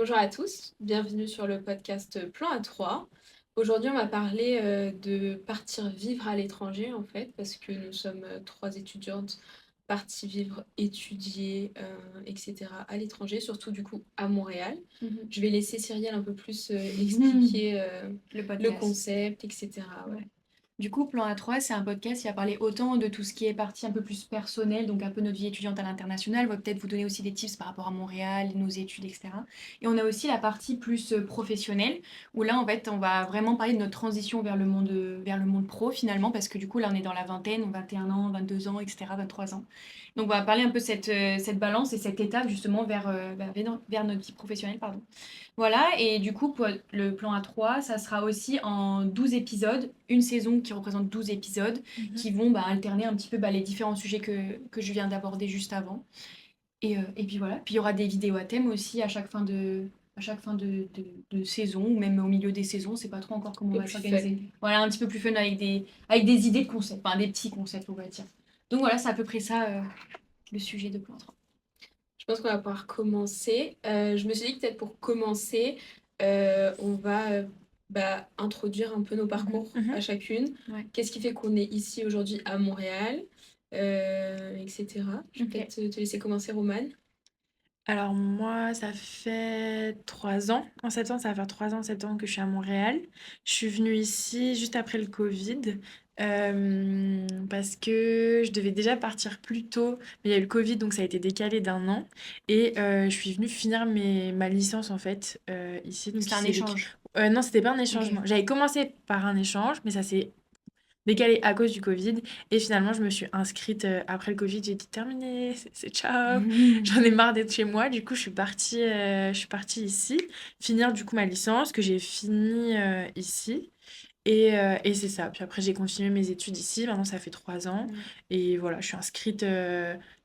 Bonjour à tous, bienvenue sur le podcast Plan A3. Aujourd'hui, on va parler de partir vivre à l'étranger en fait, parce que nous sommes trois étudiantes parties vivre, étudier, etc. à l'étranger, surtout du coup à Montréal. Mhm. Je vais laisser Cyrielle un peu plus expliquer Le le podcast. concept, etc. Ouais. Ouais. Du coup, Plan A3, c'est un podcast qui va parler autant de tout ce qui est partie un peu plus personnelle, donc un peu notre vie étudiante à l'international, va peut-être vous donner aussi des tips par rapport à Montréal, nos études, etc. Et on a aussi la partie plus professionnelle, où là, en fait, on va vraiment parler de notre transition vers le monde pro, finalement, parce que du coup, là, on est dans la vingtaine, 21 ans, 22 ans, etc., 23 ans. Donc, on va parler un peu de cette balance et cette étape, justement, vers notre vie professionnelle, pardon. Voilà, et du coup, pour le plan A3, ça sera aussi en 12 épisodes, une saison qui représente 12 épisodes, qui vont alterner un petit peu les différents sujets que je viens d'aborder juste avant. Et puis voilà, puis il y aura des vidéos à thème aussi à chaque fin de saison, ou même au milieu des saisons, c'est pas trop encore comment Un on peu va plus fun. s'organiser. Voilà, un petit peu plus fun avec des idées de concepts, enfin des petits concepts, on va dire. Donc voilà, c'est à peu près ça le sujet de plan A3. Je pense qu'on va pouvoir commencer. Je me suis dit que peut-être pour commencer, on va introduire un peu nos parcours à chacune. Ouais. Qu'est-ce qui fait qu'on est ici aujourd'hui à Montréal, etc. Je vais Ok. peut-être te laisser commencer, Romane. Alors moi, ça fait 3 ans. En septembre, ça va faire 3 ans en septembre que je suis à Montréal. Je suis venue ici juste après le Covid parce que je devais déjà partir plus tôt, mais il y a eu le Covid, donc ça a été décalé d'1 an. Et je suis venue finir ma licence en fait ici. Donc C'était un échange. non, c'était pas un échange. Ok. Non. J'avais commencé par un échange, mais ça s'est décalé à cause du Covid. Et finalement, je me suis inscrite après le Covid. J'ai dit terminé, c'est ciao. J'en ai marre d'être chez moi. Du coup, je suis partie ici, finir du coup ma licence que j'ai fini ici. Et c'est ça. Puis après, j'ai continué mes études ici. Maintenant, ça fait 3 ans. Ouais. Et voilà, je suis inscrite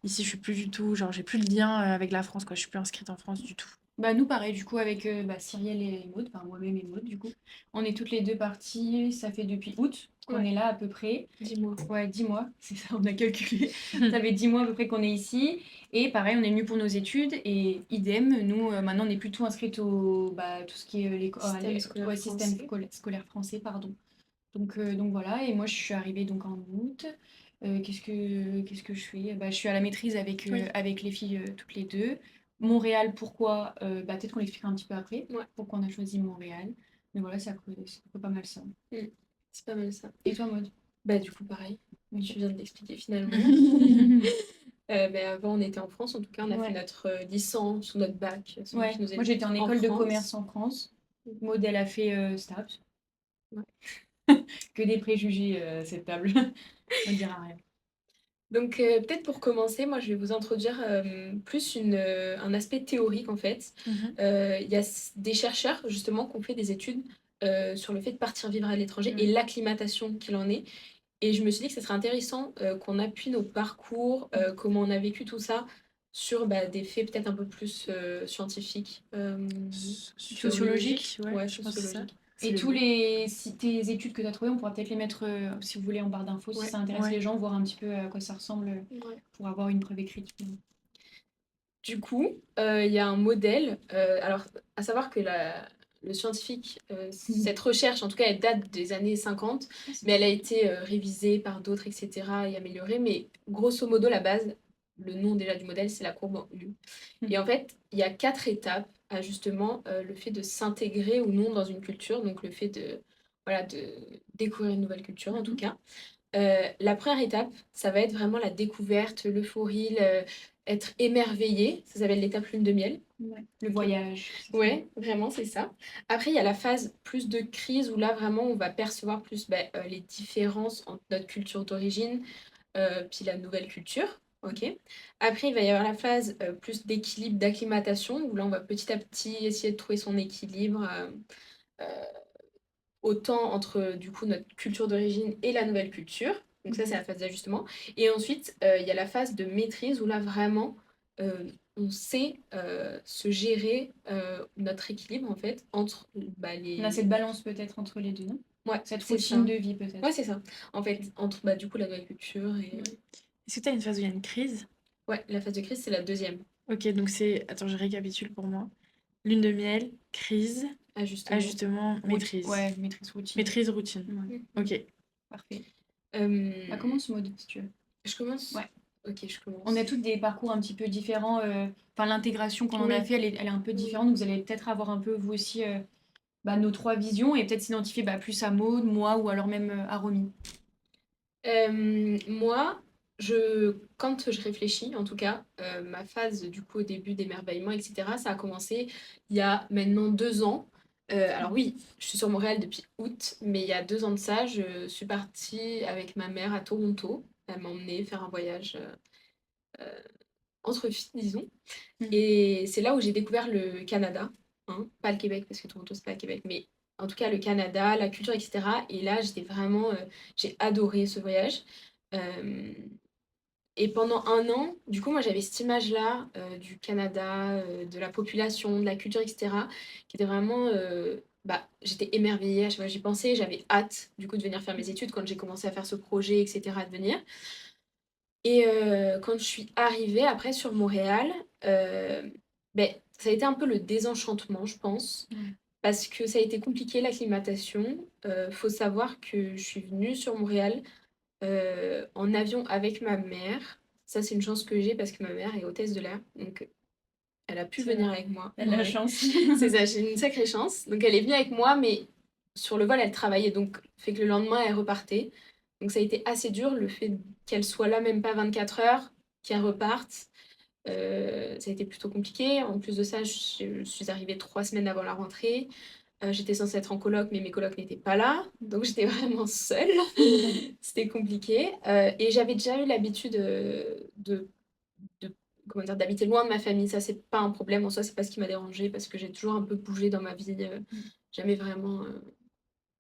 ici. Je suis plus du tout, genre, j'ai plus de lien avec la France, quoi. Je suis plus inscrite en France du tout. Bah nous pareil du coup avec Cyrielle et Maud, enfin moi-même et Maud du coup. On est toutes les deux parties, ça fait depuis août qu'on Ouais, est là à peu près. dis-moi. Ouais, 10 mois, c'est ça, on a calculé. Ça fait 10 mois à peu près qu'on est ici. Et pareil, on est venu pour nos études et idem, nous maintenant on est plutôt inscrites au tout ce qui est Système scolaire ouais, français. scolaire français, pardon. Donc voilà, et moi je suis arrivée donc en août. Qu'est-ce que je fais? Bah, je suis à la maîtrise Oui. avec les filles toutes les deux. Montréal, pourquoi? Peut-être qu'on l'expliquera un petit peu après, Ouais, pourquoi on a choisi Montréal. Mais voilà, c'est pas mal ça. mm, c'est pas mal ça. Et toi, Maud? Bah du coup, pareil. Tu Ok. viens de l'expliquer finalement. Mais avant, on était en France. En tout cas, on a fait Ouais, notre licence ou notre bac, selon ouais. qui nous Moi j'étais écoute, en en école de commerce France. en France. Maud, elle a fait STAPS. Ouais. Que des préjugés, cette table. On ne dira rien. Donc, peut-être pour commencer, moi, je vais vous introduire plus un aspect théorique, en fait. Mhm. Il y a des chercheurs, justement, qui ont fait des études sur le fait de partir vivre à l'étranger et Mm. l'acclimatation qu'il en est. Et je me suis dit que ce serait intéressant qu'on appuie nos parcours, comment on a vécu tout ça, sur des faits peut-être un peu plus scientifiques, Sociologique, théologiques, ouais, ouais, je pense que c'est ça. sociologiques, c'est Et le tous mot. les si tes études que tu as trouvées, on pourra peut-être les mettre, si vous voulez, en barre d'infos, si Ouais, ça intéresse Ouais. les gens, voir un petit peu à quoi ça ressemble ouais. pour avoir une preuve écrite. Du coup, il y a un modèle. Alors, à savoir que le scientifique, cette recherche, en tout cas, elle date des années 50, mais elle a été révisée par d'autres, etc., et améliorée. Mais grosso modo, la base, le nom déjà du modèle, c'est la courbe en U. Et en fait, il y a 4 étapes à justement le fait de s'intégrer ou non dans une culture, donc le fait de découvrir une nouvelle culture en tout cas. La première étape, ça va être vraiment la découverte, l'euphorie, être émerveillé. Ça s'appelle l'étape lune de miel. Ouais. Le Ok. voyage. Ouais, vraiment, c'est ça. Après, il y a la phase plus de crise où là, vraiment, on va percevoir plus les différences entre notre culture d'origine puis la nouvelle culture. Ok. Après, il va y avoir la phase plus d'équilibre, d'acclimatation, où là, on va petit à petit essayer de trouver son équilibre. Euh, Autant entre du coup notre culture d'origine et la nouvelle culture. Donc ça, c'est la phase d'ajustement. Et ensuite, il y a la phase de maîtrise où là, vraiment, on sait se gérer notre équilibre, en fait, entre On a les... cette balance peut-être entre les deux, non? Ouais, Cette c'est routine ça. de vie Ouais, peut-être. c'est ça. En fait, Ok. entre du coup la nouvelle culture et... Ouais. Est-ce que tu as une phase où il y a une crise? Ouais, la phase de crise, c'est la deuxième. Ok, donc c'est. Attends, je récapitule pour moi. Lune de miel, crise, Ah, justement. ajustement, maîtrise. Ouais, maîtrise routine. Maîtrise, routine. Ouais, Ok. parfait. Euh, Commence mode si tu veux. Je commence? Ouais. Ok, je commence. On a toutes des parcours un petit peu différents. Enfin, l'intégration qu'on en a Oui. fait, elle est un peu différente. Donc, vous allez peut-être avoir un peu, vous aussi, nos 3 visions et peut-être s'identifier plus à Maud, moi ou alors même à Romy. Moi, quand je réfléchis, en tout cas, ma phase du coup au début d'émerveillement, etc., ça a commencé il y a maintenant 2 ans. Alors oui, je suis sur Montréal depuis août, mais il y a 2 ans de ça, je suis partie avec ma mère à Toronto. Elle m'a emmenée faire un voyage entre filles, disons. Et c'est là où j'ai découvert le Canada, hein, pas le Québec, parce que Toronto, c'est pas le Québec, mais en tout cas le Canada, la culture, etc. Et là, j'étais vraiment, j'ai adoré ce voyage. Euh, et pendant 1 an, du coup, moi, j'avais cette image-là du Canada, de la population, de la culture, etc., qui était vraiment... j'étais émerveillée à chaque fois que j'y pensais. J'avais hâte, du coup, de venir faire mes études quand j'ai commencé à faire ce projet, etc., de venir. Et quand je suis arrivée après sur Montréal, euh, ça a été un peu le désenchantement, je pense, parce que ça a été compliqué l'acclimatation. Faut savoir que je suis venue sur Montréal en avion avec ma mère. Ça, c'est une chance que j'ai parce que ma mère est hôtesse de l'air, donc elle a pu C'est venir vrai. avec moi. Elle a la Ouais. chance. C'est ça, j'ai une sacrée chance. Donc elle est venue avec moi, mais sur le vol, elle travaillait, donc fait que le lendemain, elle repartait. Donc ça a été assez dur, le fait qu'elle soit là même pas 24 heures, qu'elle reparte. Ça a été plutôt compliqué. En plus de ça, je suis arrivée 3 semaines avant la rentrée. J'étais censée être en coloc, mais mes colocs n'étaient pas là. Donc j'étais vraiment seule. C'était compliqué. Et j'avais déjà eu l'habitude de comment dire, d'habiter loin de ma famille. Ça, c'est pas un problème en soi, c'est pas ce qui m'a dérangée parce que j'ai toujours un peu bougé dans ma vie. Jamais vraiment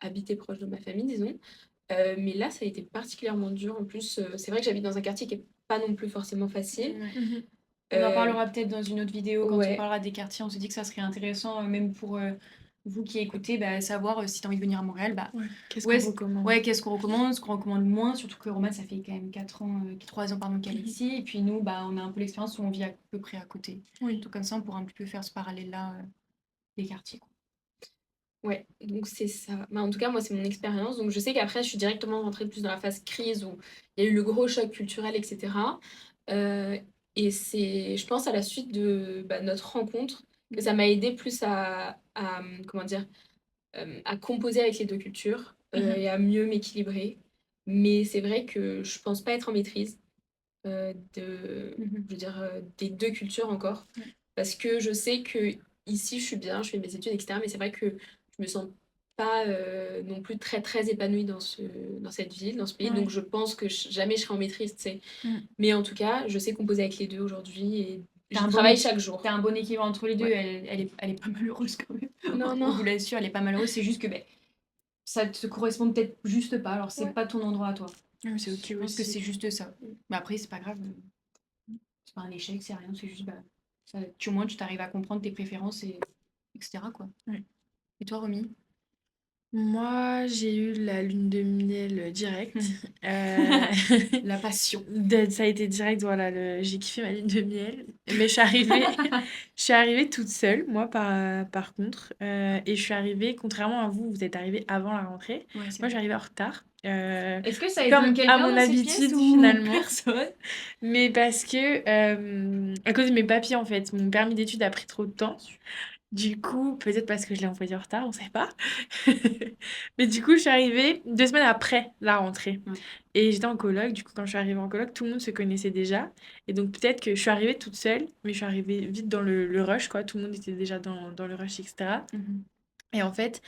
habité proche de ma famille, disons. Mais là, ça a été particulièrement dur. En plus, c'est vrai que j'habite dans un quartier qui est pas non plus forcément facile. Ouais. On en parlera peut-être dans une autre vidéo quand on Ouais. parlera des quartiers. On se dit que ça serait intéressant, même pour vous qui écoutez, savoir si tu as envie de venir à Montréal. Qu'est-ce Ouais, qu'on recommande? ouais, qu'est-ce qu'on recommande, ce qu'on recommande moins, surtout que Romane, ça fait quand même 3 ans pardon, qu'elle est ici. Et puis nous, on a un peu l'expérience où on vit à peu près à côté. Oui. Donc comme ça, on pourra un petit peu faire ce parallèle-là des quartiers. Quoi. Ouais, donc c'est ça. En tout cas, moi, c'est mon expérience. Donc je sais qu'après, je suis directement rentrée plus dans la phase crise où il y a eu le gros choc culturel, etc. Euh, et c'est, je pense, à la suite de notre rencontre que ça m'a aidé plus comment dire, à composer avec les deux cultures et à mieux m'équilibrer. Mais c'est vrai que je pense pas être en maîtrise je veux dire, des deux cultures encore. Parce que je sais que ici, je suis bien, je fais mes études, etc. Mais c'est vrai que je me sens pas non plus très très épanouie dans cette ville, dans ce pays. Donc je pense que jamais je serai en maîtrise, tu sais. Mais en tout cas, je sais composer avec les deux aujourd'hui et je travaille chaque jour. T'as un bon équilibre entre les deux. Ouais. Elle est pas malheureuse quand même. Non, On non. vous l'assure, elle est pas malheureuse. C'est juste que ça te correspond peut-être juste pas. Alors c'est pas ton endroit à toi. C'est ok Je pense que aussi. c'est juste ça. Mais après, c'est pas grave. C'est pas un échec, c'est rien. C'est juste, au moins, tu t'arrives à comprendre tes préférences, etc. Quoi. Ouais. Et toi, Romy? Moi, j'ai eu la lune de miel directe. La passion. Ça a été direct, voilà, j'ai kiffé ma lune de miel. Mais je suis arrivée toute seule, moi, par contre. Et je suis arrivée, contrairement à vous, vous êtes arrivée avant la rentrée. Ouais, Moi, je vrai. suis arrivée en retard. Est-ce que ça Comme étonne à quelqu'un mon dans ces habitude, pièces ou finalement. personne? Mais parce que, à cause de mes papiers, en fait, mon permis d'études a pris trop de temps. Du coup, peut-être parce que je l'ai envoyé en retard, on sait pas. Mais du coup, je suis arrivée 2 semaines après la rentrée. Et j'étais en coloc. Du coup, quand je suis arrivée en coloc, tout le monde se connaissait déjà. Et donc, peut-être que je suis arrivée toute seule, mais je suis arrivée vite dans le rush, quoi. Tout le monde était déjà dans le rush, etc. Et en fait,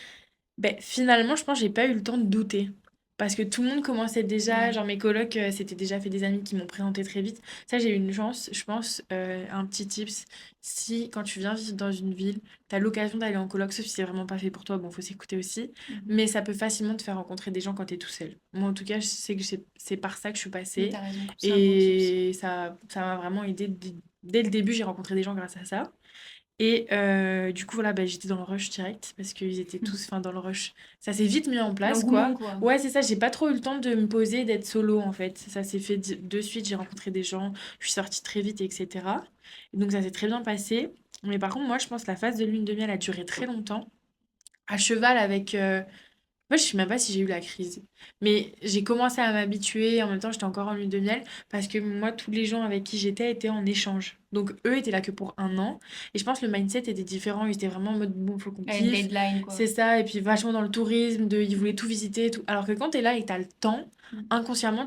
finalement, je pense que j'ai pas eu le temps de douter. Parce que tout le monde commençait déjà, genre mes colocs s'étaient déjà fait des amis qui m'ont présenté très vite. Ça, j'ai eu une chance, je pense, un petit tips. Si, quand tu viens vivre dans une ville, tu as l'occasion d'aller en coloc, sauf si c'est vraiment pas fait pour toi, bon, faut s'écouter aussi. Mais ça peut facilement te faire rencontrer des gens quand tu es tout seul. Moi, en tout cas, je sais que c'est par ça que je suis passée. T'as raison. Et ça m'a vraiment aidé. Dès le début, j'ai rencontré des gens grâce à ça. Et du coup, voilà, j'étais dans le rush direct parce qu'ils étaient tous dans le rush. Ça s'est vite mis en place, L'engouement, quoi. quoi. Ouais, c'est ça, j'ai pas trop eu le temps de me poser, d'être solo, en fait. Ça s'est fait de suite, j'ai rencontré des gens, je suis sortie très vite, etc. Et donc, ça s'est très bien passé. Mais par contre, moi, je pense que la phase de lune de miel a duré très longtemps, à cheval avec... Moi, je sais même pas si j'ai eu la crise. Mais j'ai commencé à m'habituer. En même temps, j'étais encore en lune de miel. Parce que moi, tous les gens avec qui j'étais étaient en échange. Donc, eux étaient là que pour un an. Et je pense que le mindset était différent. Ils étaient vraiment en mode, bon, faut qu'on À une kiffe. deadline, quoi. C'est ça. Et puis, vachement dans le tourisme. Ils voulaient tout visiter et tout. Alors que quand t'es là et que t'as le temps, Mm. inconsciemment,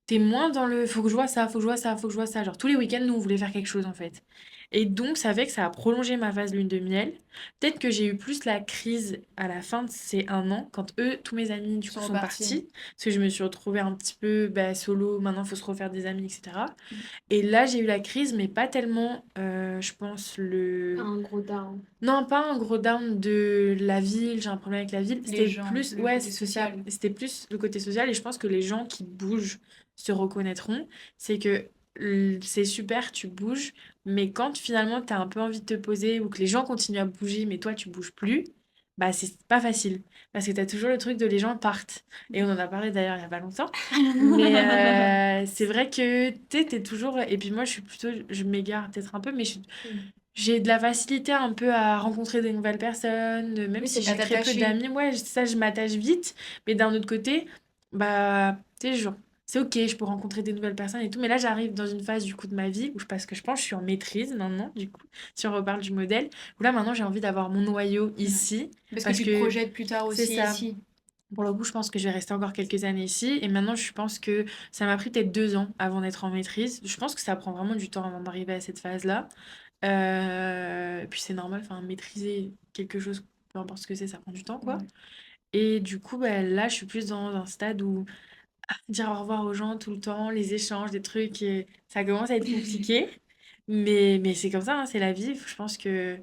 t'es moins dans le faut que je vois ça, faut que je vois ça, faut que je vois ça. Genre, tous les week-ends, nous, on voulait faire quelque chose, en fait. Et donc, ça fait que ça a prolongé ma phase lune de miel. Peut-être que j'ai eu plus la crise à la fin de ces un an, quand eux, tous mes amis, du Ils coup, sont sont repartis. partis. Parce que je me suis retrouvée un petit peu bah, solo. Maintenant, il faut se refaire des amis, etc. Mm. Et là, j'ai eu la crise, mais pas tellement, je pense, Pas un gros down. non, pas un gros down de la ville, j'ai un problème avec la ville. Les C'était gens, plus, le ouais, côté c'est ça. social. C'était plus le côté social et je pense que les gens qui bougent se reconnaîtront. C'est que c'est super, tu bouges, mais quand finalement tu as un peu envie de te poser ou que les gens continuent à bouger, mais toi tu bouges plus, bah c'est pas facile. Parce que tu as toujours le truc de les gens partent. Et on en a parlé d'ailleurs il y a pas longtemps. Mais c'est vrai que t'es toujours. Et puis moi je suis plutôt. Je m'égare peut-être un peu, mais Mm. j'ai de la facilité un peu à rencontrer des nouvelles personnes, même Oui, si c'est à j'ai très peu t'attacher. d'amis. Ouais, ça, je m'attache vite. Mais d'un autre côté, bah, tu sais, genre, c'est ok, je peux rencontrer des nouvelles personnes et tout. Mais là, j'arrive dans une phase du coup de ma vie où parce que je pense que je suis en maîtrise maintenant, du coup, si on reparle du modèle, où là, maintenant, j'ai envie d'avoir mon noyau Ouais. ici. Parce que Parce tu te que projettes plus tard c'est aussi ça. ici. Pour le coup, je pense que je vais rester encore quelques années ici. Et maintenant, je pense que ça m'a pris peut-être 2 ans avant d'être en maîtrise. Je pense que ça prend vraiment du temps avant d'arriver à cette phase-là. Puis c'est normal, enfin, maîtriser quelque chose, peu importe ce que c'est, ça prend du temps, quoi. Ouais. Et du coup, bah, là, je suis plus dans un stade où dire au revoir aux gens tout le temps, les échanges, des trucs, et ça commence à être compliqué. Mais c'est comme ça, hein, c'est la vie. Je pense que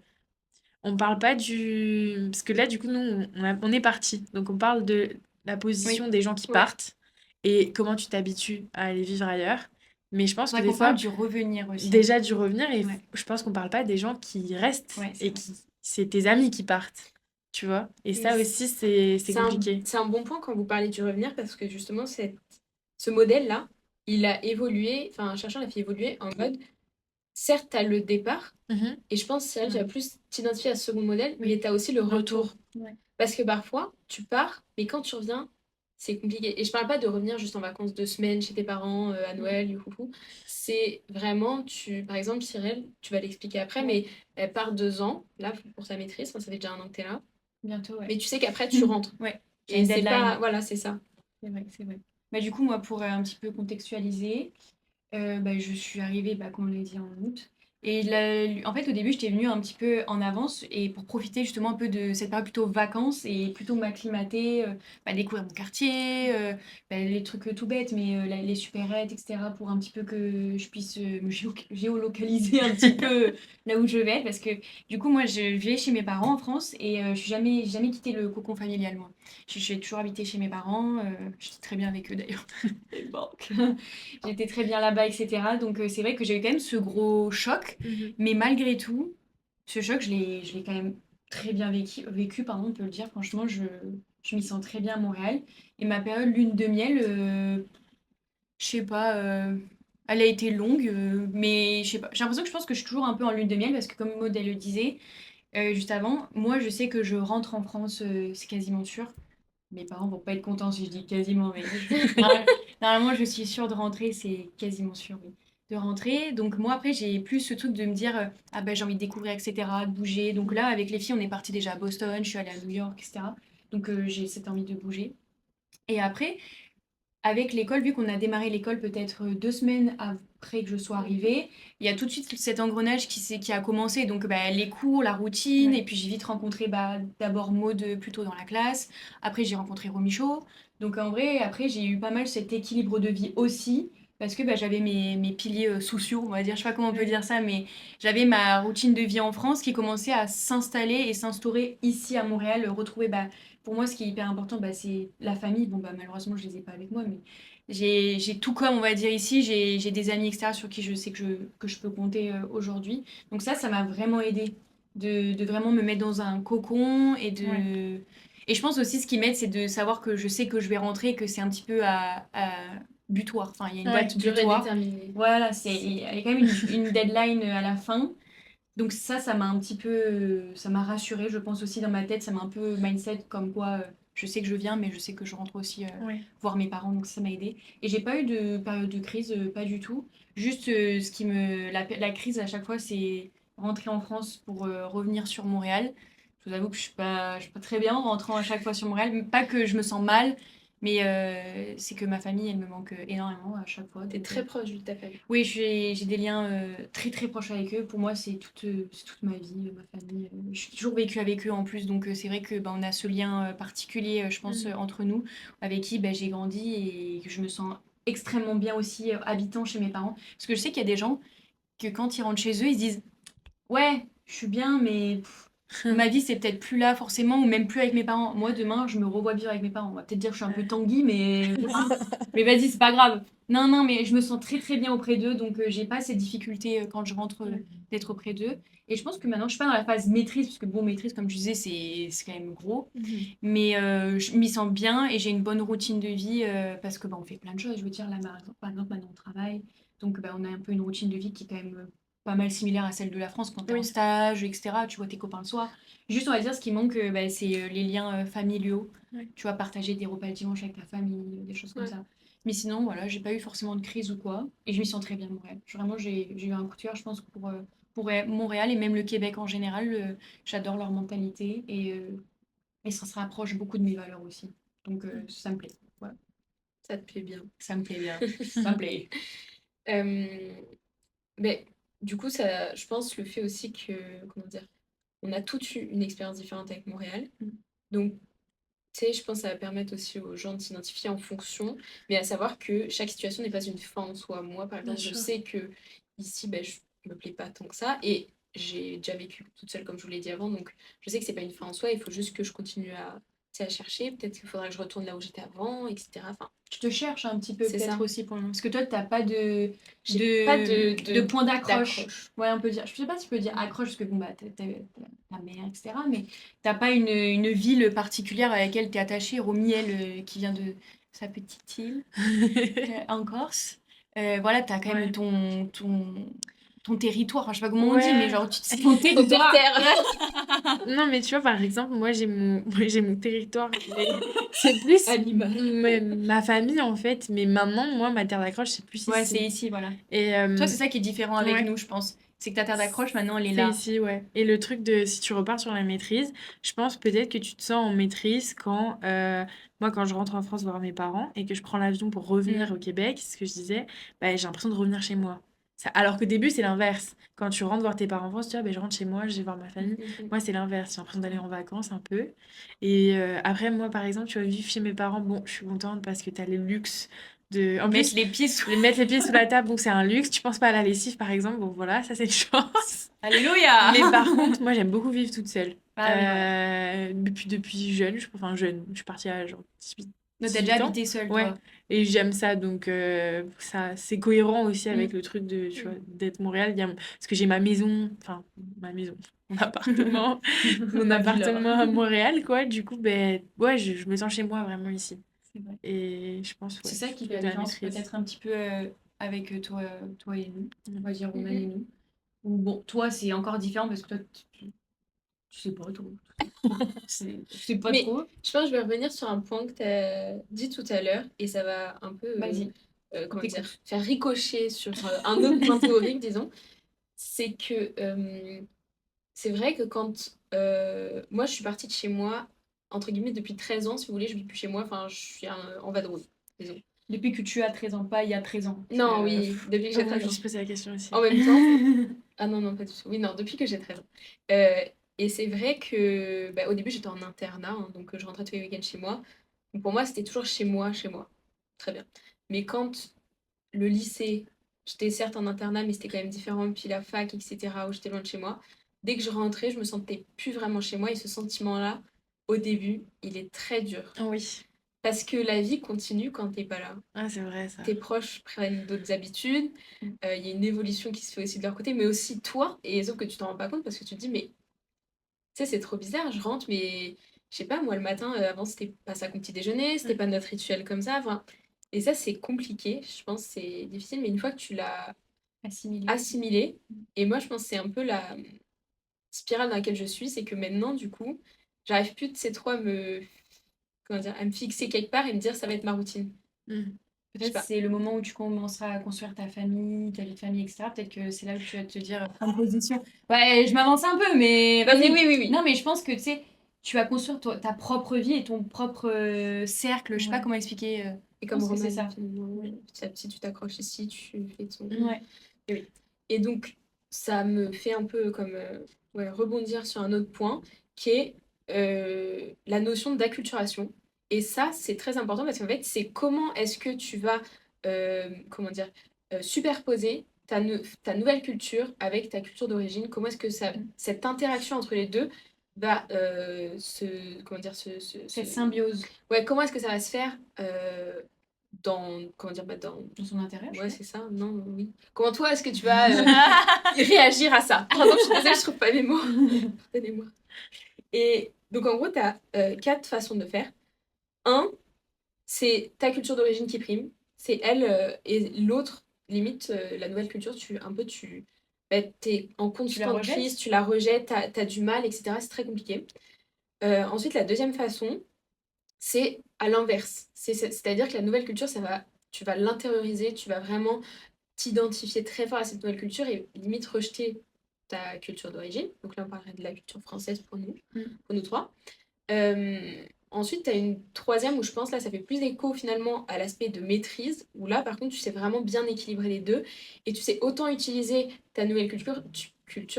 on parle pas du... Parce que là, du coup, nous, on est parti. Donc, on parle de la position Oui. des gens qui Ouais. partent et comment tu t'habitues à aller vivre ailleurs. Mais je pense que Faudrait des qu'on parle fois, du revenir aussi. déjà du revenir, et Ouais. je pense qu'on parle pas des gens qui restent Ouais, c'est et vrai. qui... C'est tes amis qui partent, tu vois. Et Et ça aussi, c'est compliqué. c'est un bon point quand vous parlez du revenir parce que justement, ce modèle-là, il a évolué, enfin, un chercheur l'a fait évoluer en mode, certes, tu as le départ, Mhm. et je pense, Cyril, tu vas Ouais. plus t'identifier à ce second modèle, mais Oui. tu as aussi le retour. Retour. Ouais. Parce que parfois, tu pars, mais quand tu reviens, c'est compliqué. Et je parle pas de revenir juste en vacances 2 semaines chez tes parents, à Mm. Noël, youhouhou. C'est vraiment, par exemple, Cyril, tu vas l'expliquer après, Ouais. mais elle part 2 ans, là, pour sa maîtrise, enfin, ça fait déjà un an que tu es là. Bientôt, ouais. Mais tu sais qu'après, tu rentres. Ouais. J'ai Et une c'est pas, deadline. voilà, c'est ça. C'est vrai, c'est vrai. Bah, du coup, moi, pour un petit peu contextualiser, bah, je suis arrivée, bah, comme on l'a dit, en août. Et en fait, au début, j'étais venue un petit peu en avance et pour profiter justement un peu de cette période plutôt vacances et plutôt m'acclimater, bah, découvrir mon quartier, bah, les trucs tout bêtes, mais les supérettes, etc., pour un petit peu que je puisse me géolocaliser un petit peu là où je vais être. Parce que du coup, moi, je vivais chez mes parents en France et je suis j'ai jamais quitté le cocon familial, moi. J'ai toujours habité chez mes parents, j'étais très bien avec eux d'ailleurs. Les banques. J'étais très bien là-bas, etc. Donc c'est vrai que j'ai eu quand même ce gros choc. Mhm. Mais malgré tout, ce choc, je l'ai quand même très bien vécu, pardon, on peut le dire. Franchement, je m'y sens très bien à Montréal. Et ma période lune de miel, je sais pas, elle a été longue, mais je sais pas. J'ai l'impression que je pense que je suis toujours un peu en lune de miel parce que comme Maud elle le disait juste avant, moi je sais que je rentre en France, c'est quasiment sûr. Mes parents vont pas être contents si je dis quasiment, mais normalement, je suis sûre de rentrer, c'est quasiment sûr, oui. De rentrer. Donc moi, après, j'ai plus ce truc de me dire, ah ben j'ai envie de découvrir, etc., de bouger. Donc là, avec les filles, on est parti déjà à Boston, je suis allée à New York, etc. Donc j'ai cette envie de bouger. Et après, avec l'école, vu qu'on a démarré l'école peut-être 2 semaines après que je sois arrivée, il y a tout de suite cet engrenage qui a commencé. Donc bah, les cours, la routine, et Ouais. puis j'ai vite rencontré bah, d'abord Maud plutôt dans la classe, après j'ai rencontré Romichaud. Donc en vrai, après j'ai eu pas mal cet équilibre de vie aussi, parce que bah, j'avais mes piliers sociaux, on va dire, je sais pas comment on peut Ouais. dire ça, mais j'avais ma routine de vie en France qui commençait à s'installer et s'instaurer ici à Montréal, retrouver bah, pour moi, ce qui est hyper important, bah, c'est la famille. Bon, bah, malheureusement, je les ai pas avec moi, mais j'ai tout comme, on va dire ici. J'ai des amis extérieurs sur qui je sais que je peux compter aujourd'hui. Donc ça m'a vraiment aidé de vraiment me mettre dans un cocon et de... Ouais. Et je pense aussi, ce qui m'aide, c'est de savoir que je sais que je vais rentrer, que c'est un petit peu à butoir. Enfin, il y a une Ouais. date Durée butoir. déterminée. Voilà, il C'est y a quand même une deadline à la fin. Donc ça m'a un petit peu, ça m'a rassurée, je pense aussi dans ma tête, ça m'a un peu mindset comme quoi je sais que je viens, mais je sais que je rentre aussi Ouais. voir mes parents, donc ça m'a aidé. Et j'ai pas eu de période de crise, pas du tout. Juste la crise à chaque fois, c'est rentrer en France pour revenir sur Montréal. Je vous avoue que je suis pas très bien en rentrant à chaque fois sur Montréal. Pas que je me sens mal, mais c'est que ma famille, elle me manque énormément à chaque fois. T'es Donc, très proche de ta famille. oui, j'ai des liens très très proches avec eux. Pour moi, c'est toute ma vie, ma famille. J'ai toujours vécu avec eux en plus, donc c'est vrai que bah, on a ce lien particulier, je pense, entre nous, avec qui bah, j'ai grandi et que je me sens extrêmement bien aussi habitant chez mes parents. Parce que je sais qu'il y a des gens que quand ils rentrent chez eux, ils se disent ouais, je suis bien, mais ma vie c'est peut-être plus là forcément, ou même plus avec mes parents. Moi, demain, je me revois vivre avec mes parents. On va peut-être dire que je suis un peu Tanguy, mais vas-y, c'est pas grave. Non, non, mais je me sens très très bien auprès d'eux, donc j'ai pas ces difficultés quand je rentre d'être auprès d'eux. Et je pense que maintenant, je suis pas dans la phase maîtrise, parce que bon, maîtrise, comme je disais, c'est quand même gros. Mais je m'y sens bien et j'ai une bonne routine de vie parce que bah, on fait plein de choses. Je veux dire, là, par exemple, maintenant on travaille. Donc bah, on a un peu une routine de vie qui est quand même pas mal similaire à celle de la France quand tu es en Oui. stage, etc. Tu vois tes copains le soir. Juste, on va dire, ce qui manque, bah, c'est les liens familiaux. Ouais. Tu vois, partager des repas le dimanche avec ta famille, des choses comme Ouais. ça. Mais sinon, voilà, j'ai pas eu forcément de crise ou quoi. Et je m'y sens très bien, Montréal. Vraiment, j'ai eu un coup de cœur, je pense, pour Montréal et même le Québec en général. J'adore leur mentalité et ça se rapproche beaucoup de mes valeurs aussi. Donc, ça me plaît. Voilà. Ça te plaît bien. Ça me plaît bien. Ça me plaît. Euh, mais du coup, ça, je pense le fait aussi que, comment dire, on a toutes eu une expérience différente avec Montréal. Mm. Donc, tu sais, je pense que ça va permettre aussi aux gens de s'identifier en fonction, mais à savoir que chaque situation n'est pas une fin en soi. Moi, par Bien exemple, je sûr. sais que ici, ben, je me plais pas tant que ça, et j'ai déjà vécu toute seule, comme je vous l'ai dit avant, donc je sais que c'est pas une fin en soi, il faut juste que je continue à, tu sais, à chercher. Peut-être qu'il faudra que je retourne là où j'étais avant, etc. Enfin, Tu te cherches un petit peu c'est peut-être ça. aussi pour le moment. Parce que toi, t'as pas J'ai pas de point d'accroche. d'accroche. Ouais, on peut dire. Je sais pas si tu peux dire accroche, parce que bon, bah, t'as ta mère, etc. Mais t'as pas une ville particulière à laquelle t'es attaché. Romy, elle, qui vient de sa petite île en Corse. Voilà, t'as quand même Ouais. ton territoire. Enfin, je sais pas comment on dit, mais Ouais. genre, tu te ton Ton territoire. terre-terre. Non, mais tu vois, par exemple, moi, j'ai mon territoire. Mais c'est plus Animal. ma famille, en fait. Mais maintenant, moi, ma terre d'accroche, c'est plus Ouais, ici. c'est ici, voilà. Et Toi, c'est ça qui est différent avec ouais, nous, je pense. C'est que ta terre d'accroche, maintenant, elle est c'est là. ici, ouais. Et le truc de si tu repars sur la maîtrise, je pense peut-être que tu te sens en maîtrise quand, moi, quand je rentre en France voir mes parents et que je prends l'avion pour revenir au Québec, c'est ce que je disais, bah, j'ai l'impression de revenir chez moi. Alors qu'au début, c'est l'inverse. Quand tu rentres voir tes parents en France, tu vois, bah, je rentre chez moi, je vais voir ma famille. Moi, c'est l'inverse. J'ai l'impression d'aller en vacances un peu. Et après, moi, par exemple, tu vas vivre chez mes parents. Bon, je suis contente parce que tu as le luxe de. En Mettre plus, les pieds sous. mettre les pieds sous la table, donc c'est un luxe. Tu penses pas à la lessive, par exemple. Bon, voilà, ça, c'est une chance. Alléluia. Mais par contre, moi, j'aime beaucoup vivre toute seule. Ah oui, ouais. Depuis jeune, enfin jeune, je suis partie à genre Donc, t'as déjà 18 ans. habité seule, Ouais, toi. et j'aime ça, donc ça, c'est cohérent aussi avec Mm. le truc de, tu vois, d'être Montréal. Parce que j'ai ma maison, enfin, ma maison, mon appartement, mon Ma villa. appartement à Montréal, quoi. Du coup, ben, ouais, je me sens chez moi vraiment ici. C'est vrai. Et je pense, C'est ouais, ça je qui suis fait la de la différence, maîtrise. peut-être un petit peu avec toi et nous. On va dire Romain et Mhm. nous. Ou bon, toi, c'est encore différent parce que toi, tu sais pas trop. Tu sais pas Mais trop. je pense que je vais revenir sur un point que tu as dit tout à l'heure et ça va un peu, Vas-y, on comment dire, t'écoute. faire ricocher sur un autre point théorique, disons. C'est que c'est vrai que quand moi je suis partie de chez moi, entre guillemets, depuis 13 ans, si vous voulez, je vis plus chez moi, enfin je suis en vadrouille, disons. Depuis que tu as 13 ans, pas il y a 13 ans. Parce Non, que, oui, depuis que j'ai Oh, je 13 me ans. suis posé la question aussi. En même temps, ah non, non, pas du tout. Oui, non, depuis que j'ai 13 ans. Euh, et c'est vrai que bah, au début, j'étais en internat, hein, donc je rentrais tous les week-ends chez moi. Donc pour moi, c'était toujours chez moi, chez moi. Très bien. Mais quand le lycée, j'étais certes en internat, mais c'était quand même différent, puis la fac, etc., où j'étais loin de chez moi, dès que je rentrais, je me sentais plus vraiment chez moi. Et ce sentiment-là, au début, il est très dur. Oui. Parce que la vie continue quand t'es pas là. Ah, c'est vrai, ça. Tes proches prennent d'autres habitudes, il y a une évolution qui se fait aussi de leur côté, mais aussi toi, et sauf que tu t'en rends pas compte parce que tu te dis, mais tu sais, c'est trop bizarre, je rentre, mais je sais pas, moi le matin, avant c'était pas ça comme petit déjeuner, c'était pas notre rituel comme ça, enfin, et ça c'est compliqué, je pense c'est difficile, mais une fois que tu l'as assimilé. assimilé, et moi je pense que c'est un peu la, spirale dans laquelle je suis, c'est que maintenant, du coup, j'arrive plus, tu sais, trop comment dire, à me fixer quelque part et me dire ça va être ma routine. Mm. Je sais Peut-être pas. c'est le moment où tu commenceras à construire ta famille, ta vie de famille, etc. Peut-être que c'est là où tu vas te dire prendre position. Ouais, je m'avance un peu, mais Non, mais vas-y. oui. Non, mais je pense que tu sais, tu vas construire ta propre vie et ton propre cercle. Je sais pas Ouais. comment expliquer. Et Je comme pense que c'est Roman, ça. finalement, Oui. petit à petit, tu t'accroches ici, tu fais ton. Ouais. Et oui. Et donc, ça me fait un peu comme ouais, rebondir sur un autre point qui est la notion d'acculturation. Et ça, c'est très important parce qu'en fait, c'est comment est-ce que tu vas, comment dire, superposer ta nouvelle culture avec ta culture d'origine. Comment est-ce que cette interaction entre les deux va comment dire, Cette symbiose ouais, comment est-ce que ça va se faire comment dire, dans son intérêt, je ouais, crois. c'est ça, non, oui. Comment toi, est-ce que tu vas réagir à ça? Pardon, je suis désolée, je trouve pas mes mots. Pardonnez-moi. Et donc, en gros, tu as 4 façons de faire. Un, c'est ta culture d'origine qui prime. C'est elle, et l'autre, limite, la nouvelle culture, bah, t'es en Tu la constante rejettes? crise, tu la rejettes, t'as du mal, etc. C'est très compliqué. Ensuite, la deuxième façon, c'est à l'inverse. C'est-à-dire que la nouvelle culture, tu vas l'intérioriser, tu vas vraiment t'identifier très fort à cette nouvelle culture et limite rejeter ta culture d'origine. Donc là, on parlerait de la culture française pour nous trois. Ensuite, tu as une troisième où je pense, là, ça fait plus écho finalement à l'aspect de maîtrise, où là, par contre, tu sais vraiment bien équilibrer les deux et tu sais autant utiliser ta nouvelle culture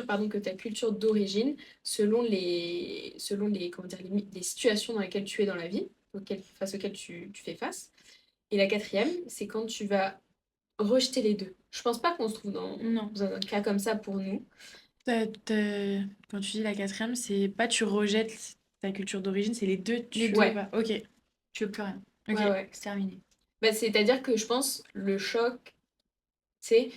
pardon, que ta culture d'origine selon les, comment dire, les situations dans lesquelles tu es dans la vie, face auxquelles tu fais face. Et la quatrième, c'est quand tu vas rejeter les deux. Je pense pas qu'on se trouve Non. dans un cas comme ça pour nous. Quand tu dis la quatrième, c'est pas tu rejettes ta culture d'origine, c'est les deux, Les tu deux. veux pas. Ok, Tu veux plus rien. ok. Ouais. C'est terminé. Bah, c'est-à-dire que je pense le choc, tu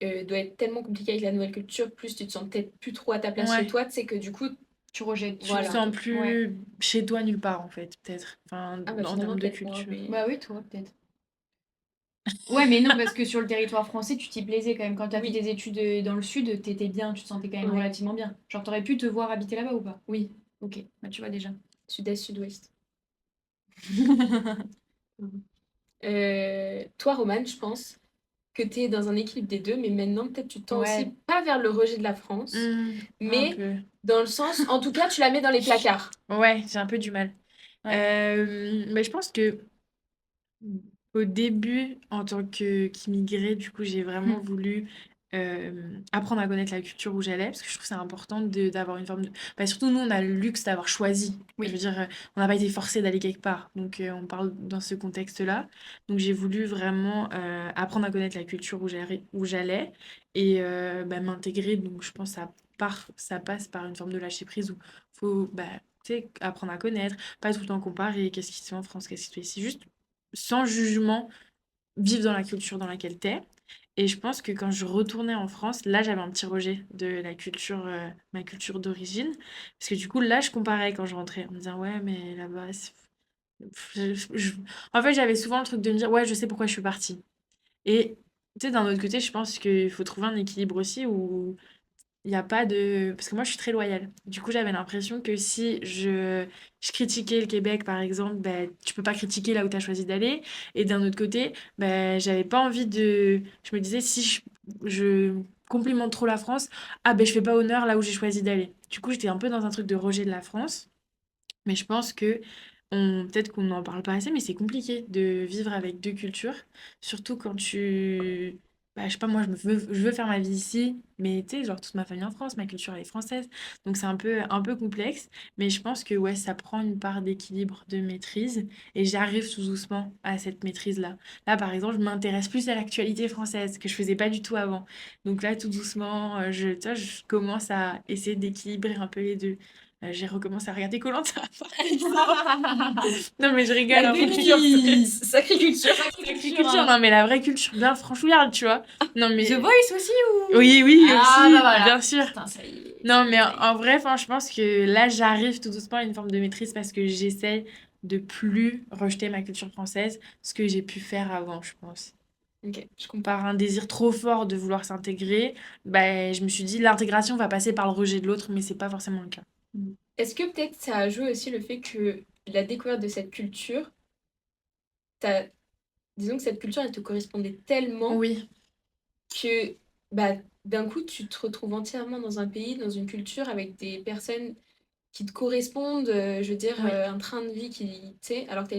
sais, doit être tellement compliqué avec la nouvelle culture, plus tu te sens peut-être plus trop à ta place chez Ouais. toi, tu sais que du coup, Tu rejettes. Tu te voilà. sens plus Ouais. chez toi nulle part en fait, peut-être. Enfin, Ah bah en finalement termes de peut-être moi, culture. mais... Bah oui, toi, peut-être. Ouais, mais non, parce que sur le territoire français, tu t'y plaisais quand même. Quand t'as fait Oui, tes études dans le sud, t'étais bien, tu te sentais quand même ouais, relativement bien. Genre, t'aurais pu te voir habiter là-bas ou pas? oui, Ok, bah tu vois déjà. sud-est, sud-ouest. Mhm. Toi, Romane, je pense que tu es dans un équilibre des deux, mais maintenant peut-être tu tends aussi Ouais, pas vers le rejet de la France, Un mais peu. dans le sens, en tout cas, tu la mets dans les placards. Ouais, j'ai un peu du mal. ouais. Mais je pense que au début, en tant qu'immigrée, du coup, j'ai vraiment voulu apprendre à connaître la culture où j'allais, parce que je trouve que c'est important d'avoir une forme de... Bah, surtout, nous, on a le luxe d'avoir choisi. Oui. Je veux dire, on n'a pas été forcé d'aller quelque part. Donc, on parle dans ce contexte-là. Donc, j'ai voulu vraiment apprendre à connaître la culture où j'allais et bah, m'intégrer. Donc, je pense que ça passe par une forme de lâcher prise où faut bah, tu sais, apprendre à connaître, pas tout le temps comparer qu'est-ce qui se fait en France, qu'est-ce qui se fait ici. Juste sans jugement, vivre dans la culture dans laquelle t'es. Et je pense que quand je retournais en France, là, j'avais un petit rejet de la culture, ma culture d'origine. Parce que du coup, là, je comparais quand je rentrais, en me disant, ouais, mais là-bas, en fait, j'avais souvent le truc de me dire, ouais, je sais pourquoi je suis partie. Et tu sais, d'un autre côté, je pense qu'il faut trouver un équilibre aussi où il y a pas de... Parce que moi, je suis très loyale. Du coup, j'avais l'impression que si je critiquais le Québec, par exemple, ben, tu peux pas critiquer là où tu as choisi d'aller. Et d'un autre côté, ben, j'avais pas envie de... Je me disais, si je complimente trop la France, ah ben, je fais pas honneur là où j'ai choisi d'aller. Du coup, j'étais un peu dans un truc de rejet de la France. Mais je pense que peut-être qu'on n'en parle pas assez, mais c'est compliqué de vivre avec deux cultures. Surtout quand tu... Bah, je sais pas, moi, je veux faire ma vie ici, mais tu sais, genre toute ma famille en France, ma culture elle est française. Donc c'est un peu complexe, mais je pense que ouais, ça prend une part d'équilibre, de maîtrise, et j'arrive tout doucement à cette maîtrise-là. Là, par exemple, je m'intéresse plus à l'actualité française, que je faisais pas du tout avant. Donc là, tout doucement, tu vois, je commence à essayer d'équilibrer un peu les deux. J'ai recommencé à regarder koh. Non, mais je rigole, La hein, culture, sacrée culture. sacrée culture, non, mais la vraie culture, bien franchouillarde, tu vois. Non, The mais Voice aussi ou... oui, oui, Ah, aussi, bah voilà. bien sûr. Putain, ça y est. Non, mais ça y est. en vrai, enfin, je pense que là, j'arrive tout doucement à une forme de maîtrise parce que j'essaie de plus rejeter ma culture française, ce que j'ai pu faire avant, je pense. Ok, je comprends. par un désir trop fort de vouloir s'intégrer, bah, je me suis dit l'intégration va passer par le rejet de l'autre, mais c'est pas forcément le cas. Est-ce que peut-être ça a joué aussi le fait que la découverte de cette culture, t'as- disons que cette culture, elle te correspondait tellement Oui, que bah, d'un coup, tu te retrouves entièrement dans un pays, dans une culture, avec des personnes qui te correspondent, je veux dire, oui. un train de vie qui, tu sais, alors que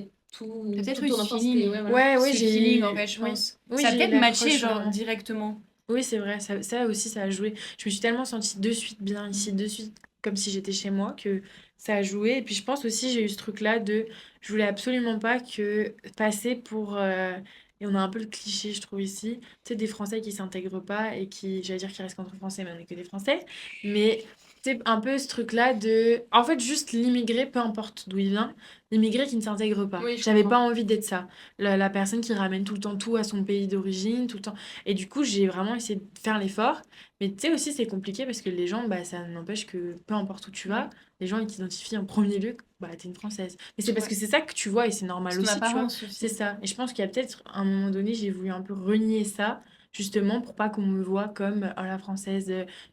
T'as peut-être toute eu ton ce enfance, c'était, feeling. ouais, voilà. Ouais, ouais, Ce j'ai feeling, en fait, eu... je Oui, pense. oui, Ça a j'ai eu peut-être matché, l'accroche genre, vraiment. directement. Oui, c'est vrai, ça aussi, ça a joué. Je me suis tellement sentie de suite bien ici, de suite comme si j'étais chez moi, que ça a joué. Et puis je pense aussi, j'ai eu ce truc-là de, je voulais absolument pas que passer pour, et on a un peu le cliché, je trouve, ici, tu sais, des Français qui s'intègrent pas et qui, j'allais dire qu'ils restent qu'entre Français, mais on est que des Français. Mais c'est un peu ce truc-là de, en fait, juste l'immigré, peu importe d'où il vient, l'immigré qui ne s'intègre pas. Oui, je J'avais pas comprends. envie d'être ça. La personne qui ramène tout le temps tout à son pays d'origine, tout le temps. Et du coup, j'ai vraiment essayé de faire l'effort. Mais tu sais aussi, c'est compliqué parce que les gens, bah, ça n'empêche que peu importe où tu vas, les gens, ils t'identifient en premier lieu, que, bah, t'es une Française. Mais c'est parce que Ouais. c'est ça que tu vois et c'est normal C'est ton aussi, tu vois. apparence C'est aussi. ça. Et je pense qu'il y a peut-être un moment donné, j'ai voulu un peu renier ça, justement pour pas qu'on me voit comme oh, la Française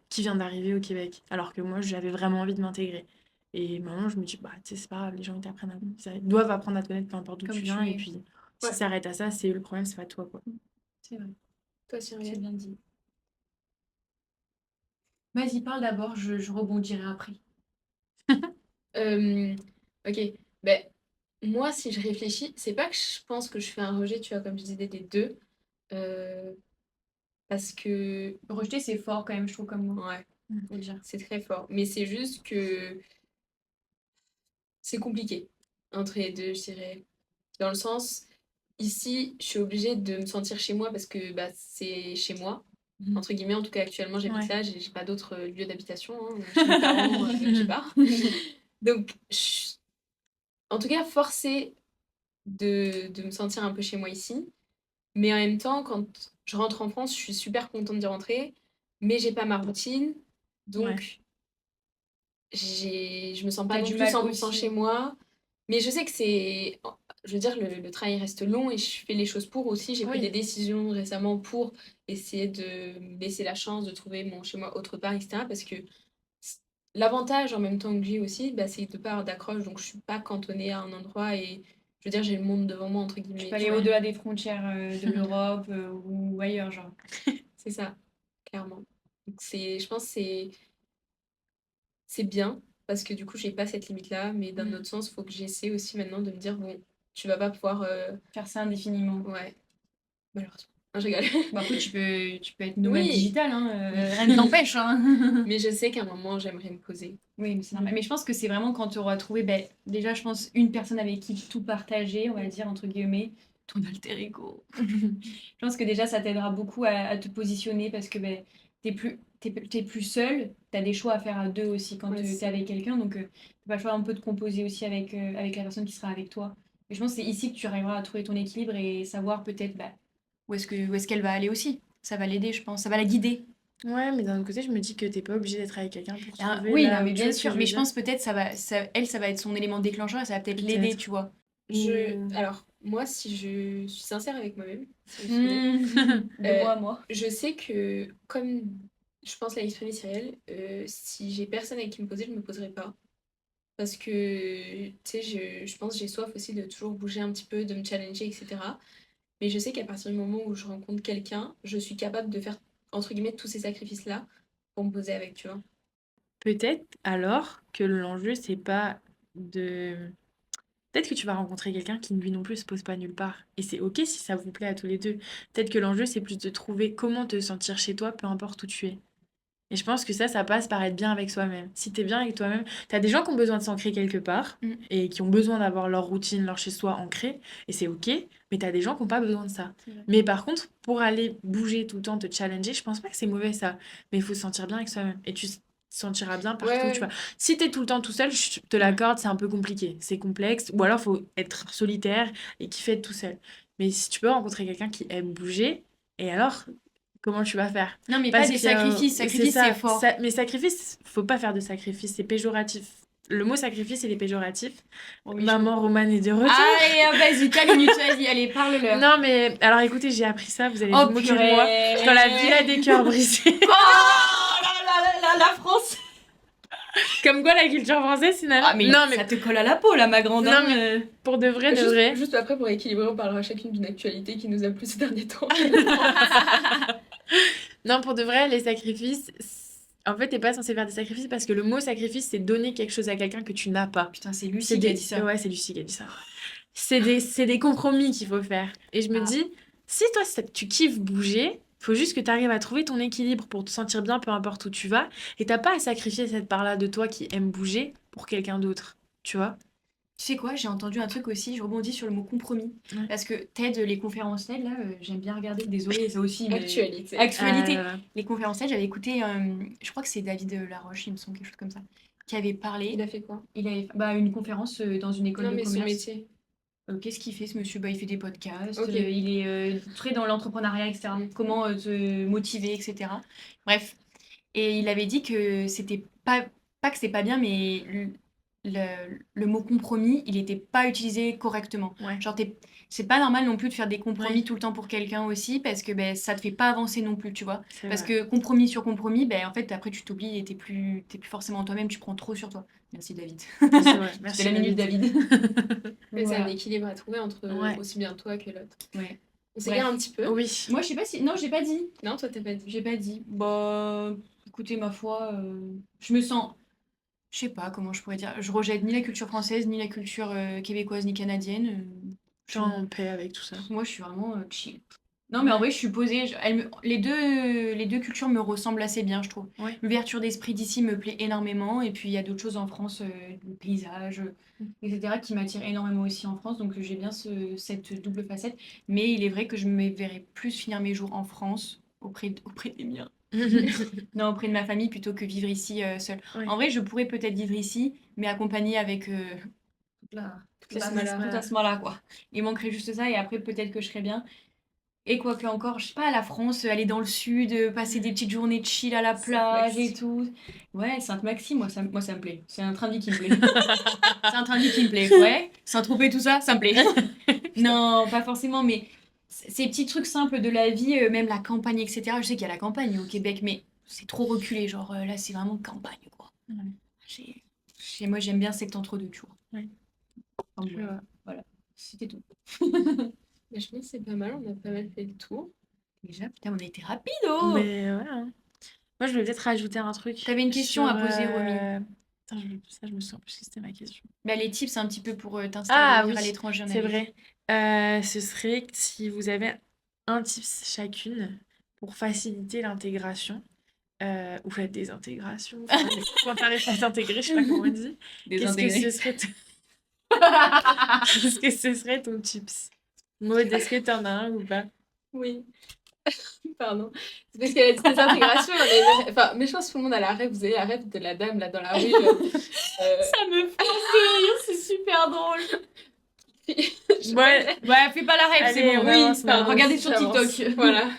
qui vient d'arriver au Québec. Alors que moi, j'avais vraiment envie de m'intégrer. Et maintenant, je me dis, bah, tu sais, c'est pas grave, les gens, ils doivent apprendre à te connaître peu importe d'où tu Comme viens. tu Et es. puis, si Ouais, ça s'arrête à ça, c'est eux le problème, c'est pas toi, quoi. C'est vrai. toi, C'est Cyrielle. bien dit. Vas-y, parle d'abord, je rebondirai après. Euh, ok, ben, moi, si je réfléchis, c'est pas que je pense que je fais un rejet, tu vois, comme je disais, des deux, euh, parce que, Rejeter, c'est fort quand même, je trouve, comme mot. ouais, Faut le dire. c'est très fort. Mais c'est juste que c'est compliqué entre les deux, je dirais. Dans le sens, ici, je suis obligée de me sentir chez moi parce que bah, c'est chez moi. Mhm. Entre guillemets, en tout cas, actuellement, j'habite Ouais. là, j'ai pas d'autre lieu d'habitation, hein. Chez mes parents, je sais pas. Donc, en tout cas, forcée de me sentir un peu chez moi ici. Mais en même temps, quand je rentre en France, je suis super contente d'y rentrer, mais j'ai pas ma routine. Ouais. Donc, je me sens pas T'as non du plus mal 100% chez aussi. moi. Mais je sais que c'est. Je veux dire, le travail reste long et je fais les choses pour aussi. J'ai pris des Oui. décisions récemment pour essayer de me laisser la chance de trouver mon chez moi autre part, etc. Parce que l'avantage en même temps que j'ai aussi, bah, c'est de pas avoir d'accroche. Donc, je suis pas cantonnée à un endroit et je veux dire, j'ai le monde devant moi, entre Tu guillemets, peux tu aller vois. au-delà des frontières de l'Europe ou ailleurs, genre. C'est ça, clairement. Donc, je pense que c'est bien parce que du coup, j'ai pas cette limite-là. Mais d'un Mm. autre sens, il faut que j'essaie aussi maintenant de me dire, bon, tu vas pas pouvoir. Faire ça indéfiniment. Ouais, malheureusement. Non, je rigole. Bah, après, tu peux être nomade Oui, digital, hein, rien ne t'empêche, hein. mais je sais qu'à un moment, j'aimerais me poser. Oui, mais c'est normal. Mm. Mais je pense que c'est vraiment quand tu auras trouvé, ben, déjà, je pense, une personne avec qui tout partager, on va dire, entre guillemets, ton alter ego. Je pense que déjà, ça t'aidera beaucoup à te positionner parce que ben, t'es plus seul, t'as des choix à faire à deux aussi quand Ouais, c'est t'es ça. avec quelqu'un, donc t'as pas le choix un peu de composer aussi avec la personne qui sera avec toi. Et je pense que c'est ici que tu arriveras à trouver ton équilibre et savoir peut-être bah, où est-ce qu'elle va aller aussi. Ça va l'aider, je pense, ça va la guider. Ouais, mais d'un autre côté, je me dis que t'es pas obligé d'être avec quelqu'un pour Ah, trouver oui, non, là mais où tu bien vois ce que sûr. je Mais veux je dire. pense peut-être elle, ça va être son élément déclencheur et ça va peut-être l'aider, Peut-être. tu vois. Ou... Alors, moi, si je suis sincère avec moi-même, si je suis honnête, Hmm. De euh, moi. je sais que, comme je pense l'a exprimé Cyrielle, si j'ai personne avec qui me poser, je me poserai pas. Parce que, tu sais, je pense que j'ai soif aussi de toujours bouger un petit peu, de me challenger, etc. Mais je sais qu'à partir du moment où je rencontre quelqu'un, je suis capable de faire, entre guillemets, tous ces sacrifices-là pour me poser avec, tu vois. Peut-être alors que l'enjeu, c'est pas de... Peut-être que tu vas rencontrer quelqu'un qui, lui non plus, se pose pas nulle part. Et c'est ok si ça vous plaît à tous les deux. Peut-être que l'enjeu, c'est plus de trouver comment te sentir chez toi, peu importe où tu es. Et je pense que ça passe par être bien avec soi-même. Si t'es bien avec toi-même, t'as des gens qui ont besoin de s'ancrer quelque part Mm. et qui ont besoin d'avoir leur routine, leur chez-soi ancré, et c'est ok, mais t'as des gens qui n'ont pas besoin de ça. C'est vrai. Mais par contre, pour aller bouger tout le temps, te challenger, je pense pas que c'est mauvais ça, mais il faut se sentir bien avec soi-même. Et tu te sentiras bien Ouais, partout où tu vas. ouais, Si t'es tout le temps tout seul, je te Ouais. l'accorde, c'est un peu compliqué, c'est complexe, ou alors faut être solitaire et kiffer être tout seul. Mais si tu peux rencontrer quelqu'un qui aime bouger, et alors, comment tu vas faire? Non, mais pas Parce des que sacrifices. c'est Sacrifice, c'est ça, fort. mais sacrifice, faut pas faire de sacrifice, c'est péjoratif. le mot sacrifice, il est péjoratif. Oh oui, je Maman comprends. Romane est de retour. Allez, vas-y, t'as minute, vas-y, allez, parle-leur. Non, mais alors écoutez, j'ai appris ça, vous allez Oh vous moquer de moi. Je suis dans la villa des cœurs brisés. Oh la France. Comme quoi, la culture française, finalement. Ah, mais non, mais ça te colle à la peau, là, ma grande. Non, hein, mais- pour de vrai, de Juste, vrai. juste après, pour équilibrer, on parlera chacune d'une actualité qui nous a plu ces derniers temps. Non, pour de vrai, les sacrifices. En fait, t'es pas censé faire des sacrifices parce que le mot sacrifice, c'est donner quelque chose à quelqu'un que tu n'as pas. Putain, c'est C'est Lucie qui a dit ça. Ouais, c'est Lucie qui a dit ça. C'est des compromis qu'il faut faire. Et je me Ah. dis, si toi, tu kiffes bouger, faut juste que tu arrives à trouver ton équilibre pour te sentir bien, peu importe où tu vas. Et t'as pas à sacrifier cette part-là de toi qui aime bouger pour quelqu'un d'autre. Tu vois? Tu sais quoi, j'ai entendu un truc aussi, je rebondis sur le mot compromis. Ouais. Parce que TED, les conférences TED, là, j'aime bien regarder. Désolée, ça aussi, mais... Actualité. Actualité. Euh, Les conférences TED, j'avais écouté, je crois que c'est David Laroche, il me semble, quelque chose comme ça, qui avait parlé. Il a fait quoi? Il avait une conférence dans une école Non, de mais son commerce. métier. Qu'est-ce qu'il fait ce monsieur? Il fait des podcasts, Ok. il est très dans l'entrepreneuriat, etc. Comment te motiver, etc. Bref. Et il avait dit que c'était pas que c'est pas bien, mais le mot compromis, il était pas utilisé correctement. Ouais. Genre, c'est pas normal non plus de faire des compromis Ouais. tout le temps pour quelqu'un aussi, parce que ça te fait pas avancer non plus, tu vois. c'est Parce vrai. que compromis sur compromis, en fait, après, tu t'oublies et t'es plus forcément toi-même, tu prends trop sur toi. Merci, David. C'est vrai. Merci, C'était la minute David. Mais c'est Voilà. un équilibre à trouver entre Ouais. aussi bien toi que l'autre. Ouais. On s'égare un petit peu. Oui. Moi, je sais pas si... Non, j'ai pas dit. Non, toi, t'as pas dit. J'ai pas dit. Bah, écoutez, ma foi, je me sens... Je sais pas comment je pourrais dire. Je rejette ni la culture française, ni la culture québécoise, ni canadienne. Je suis en paix avec tout ça. Moi, je suis vraiment chill. Non, mais en vrai, je suis posée. Les deux cultures me ressemblent assez bien, je trouve. Ouais. L'ouverture d'esprit d'ici me plaît énormément. Et puis, il y a d'autres choses en France, le paysage, etc., qui m'attirent énormément aussi en France. Donc, j'ai bien cette double facette. Mais il est vrai que je me verrais plus finir mes jours en France, auprès des miens. Non, auprès de ma famille, plutôt que vivre ici seule. Ouais. En vrai, je pourrais peut-être vivre ici, mais accompagnée avec toute La la smala. tout à ce moment-là, quoi. Il manquerait juste ça, et après, peut-être que je serais bien. Et quoi que encore, je sais pas, la France, aller dans le sud, passer des petites journées de chill à la plage et Sainte-Maxime. tout. Ouais, Sainte-Maxime, moi, ça me plaît. C'est un train de vie qui me plaît. C'est un train de vie qui me plaît, ouais. Saint-Tropez, tout ça, ça me plaît. Non, pas forcément, mais ces petits trucs simples de la vie, même la campagne, etc. Je sais qu'il y a la campagne au Québec, mais c'est trop reculé. Genre, là, c'est vraiment campagne, quoi. Ouais. Moi, j'aime bien cet entre-deux, tu vois. Ouais. Enfin, Je bon, vois. voilà, c'était tout. Mais je pense que c'est pas mal, on a pas mal fait le tour. Déjà, putain, on a été rapide, oh! Mais ouais. hein. Moi, je voulais peut-être rajouter un truc. T'avais une question à poser, Romy. Attends, je me souviens plus si c'était ma question. Les tips, c'est un petit peu pour t'installer oui, à l'étranger en c'est Amérique. vrai. Ce serait que si vous avez un tips chacune pour faciliter l'intégration ou la désintégration, enfin, quand t'arrives à t'intégrer, je sais pas comment on dit. Qu'est-ce que ce serait Qu'est-ce que ce serait ton tips? Maud, est-ce que t'en as un ou pas? Oui. Pardon. C'est parce qu'elle a dit désintégration. Enfin, mais je pense que tout le monde a la rêve. Vous avez la rêve de la dame là dans la rue. Ça me fait rire, c'est super drôle. Ouais. Fais pas la rêve, Allez, c'est on bon. avance, pardon, regardez sur j'avance. TikTok. Voilà.